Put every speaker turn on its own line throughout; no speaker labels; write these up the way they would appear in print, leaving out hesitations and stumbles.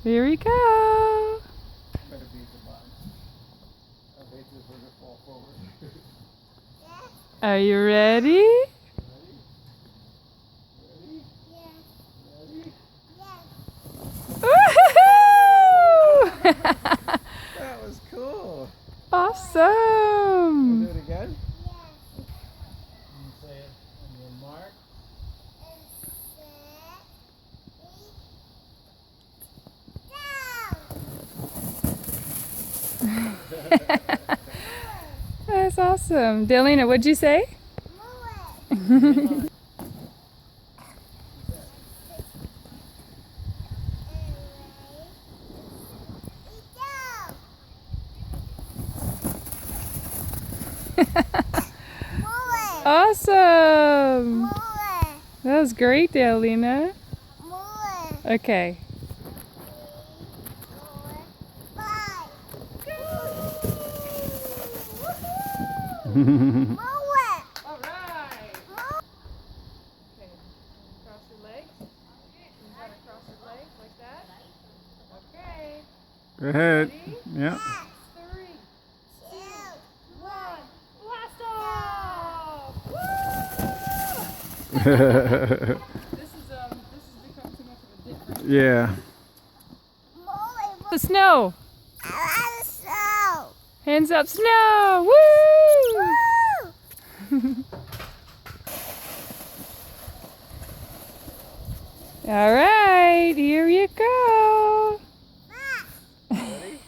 Here we go.
Better be at the bottom. I hate this when it fall forward.
Are you ready?
Ready? Ready?
Woohoo!
Ready? That was cool.
Awesome.
Do it again? You say it on your mark.
That's awesome. Delina, what'd you say? Awesome. That was great, Delina. Okay. All right. Okay. Cross your legs. You gotta cross your legs like that. Okay.
Go ahead.
Ready?
Yeah.
3, 2, 1. Blast off! Woo! This has become too much of a different.
Yeah.
The snow. Hands up, snow! Woo! All right, here you go.
Ready?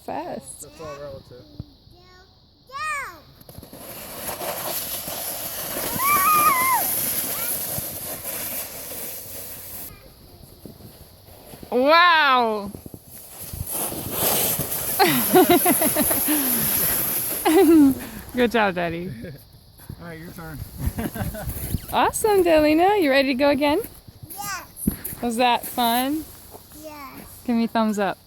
Fast.
That's all relative.
Wow! Good job, Daddy.
All right, your turn.
Awesome, Delina. You ready to go again?
Yes.
Was that fun?
Yes.
Give me a thumbs up.